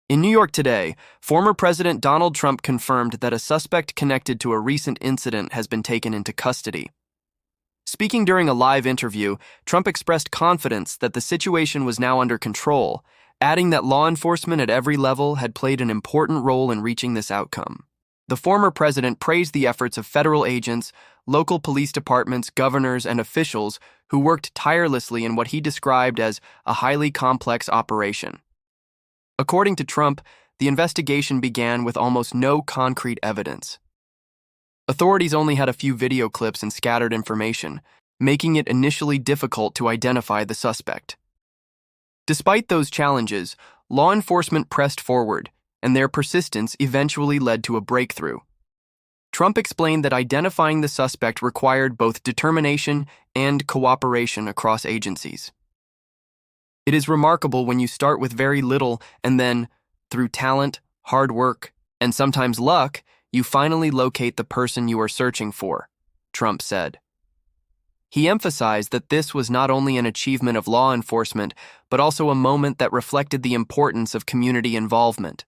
In New York today, former President Donald Trump confirmed that a suspect connected to a recent incident has been taken into custody. Speaking during a live interview, Trump expressed confidence that the situation was now under control, adding that law enforcement at every level had played an important role in reaching this outcome. The former president praised the efforts of federal agents, local police departments, governors, and officials who worked tirelessly in what he described as a highly complex operation. According to Trump, the investigation began with almost no concrete evidence. Authorities only had a few video clips and scattered information, making it initially difficult to identify the suspect. Despite those challenges, law enforcement pressed forward, and their persistence eventually led to a breakthrough. Trump explained that identifying the suspect required both determination and cooperation across agencies. It is remarkable when you start with very little and then, through talent, hard work, and sometimes luck, you finally locate the person you are searching for, Trump said. He emphasized that this was not only an achievement of law enforcement, but also a moment that reflected the importance of community involvement.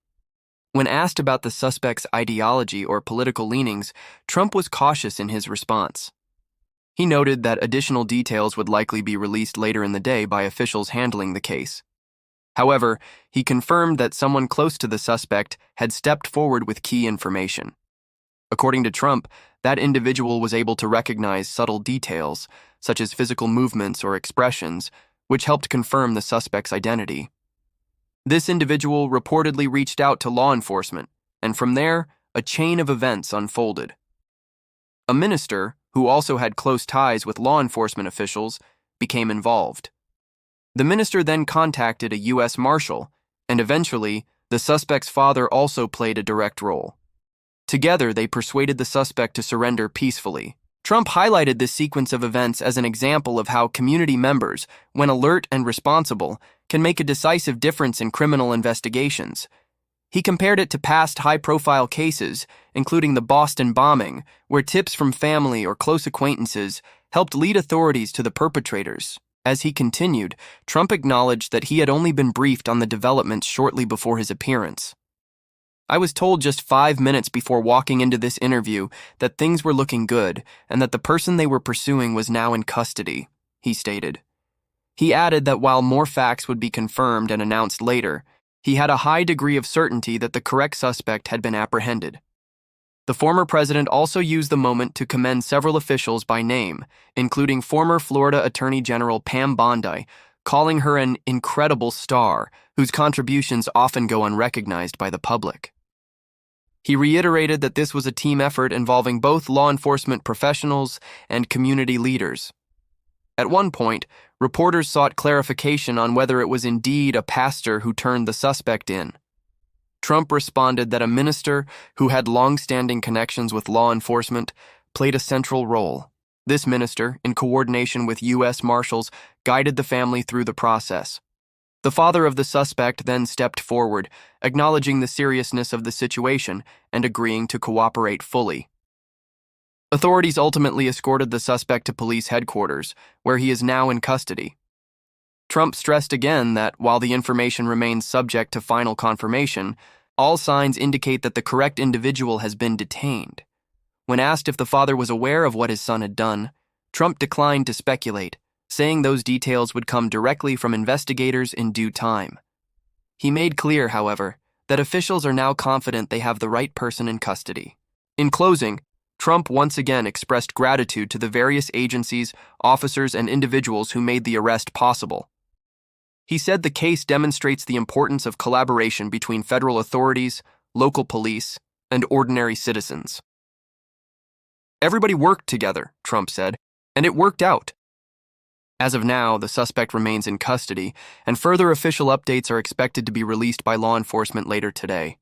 When asked about the suspect's ideology or political leanings, Trump was cautious in his response. He noted that additional details would likely be released later in the day by officials handling the case. However, he confirmed that someone close to the suspect had stepped forward with key information. According to Trump, that individual was able to recognize subtle details, such as physical movements or expressions, which helped confirm the suspect's identity. This individual reportedly reached out to law enforcement, and from there, a chain of events unfolded. A minister, who also had close ties with law enforcement officials, became involved. The minister then contacted a U.S. Marshal, and eventually, the suspect's father also played a direct role. Together, they persuaded the suspect to surrender peacefully. Trump highlighted this sequence of events as an example of how community members, when alert and responsible, can make a decisive difference in criminal investigations. He compared it to past high-profile cases, including the Boston bombing, where tips from family or close acquaintances helped lead authorities to the perpetrators. As he continued, Trump acknowledged that he had only been briefed on the developments shortly before his appearance. "I was told just 5 minutes before walking into this interview that things were looking good and that the person they were pursuing was now in custody," he stated. He added that while more facts would be confirmed and announced later, he had a high degree of certainty that the correct suspect had been apprehended. The former president also used the moment to commend several officials by name, including former Florida Attorney General Pam Bondi, calling her an incredible star whose contributions often go unrecognized by the public. He reiterated that this was a team effort involving both law enforcement professionals and community leaders. At one point, reporters sought clarification on whether it was indeed a pastor who turned the suspect in. Trump responded that a minister who had long-standing connections with law enforcement played a central role. This minister, in coordination with U.S. Marshals, guided the family through the process. The father of the suspect then stepped forward, acknowledging the seriousness of the situation and agreeing to cooperate fully. Authorities ultimately escorted the suspect to police headquarters, where he is now in custody. Trump stressed again that while the information remains subject to final confirmation, all signs indicate that the correct individual has been detained. When asked if the father was aware of what his son had done, Trump declined to speculate, saying those details would come directly from investigators in due time. He made clear, however, that officials are now confident they have the right person in custody. In closing, Trump once again expressed gratitude to the various agencies, officers, and individuals who made the arrest possible. He said the case demonstrates the importance of collaboration between federal authorities, local police, and ordinary citizens. "Everybody worked together," Trump said, "and it worked out." As of now, the suspect remains in custody, and further official updates are expected to be released by law enforcement later today.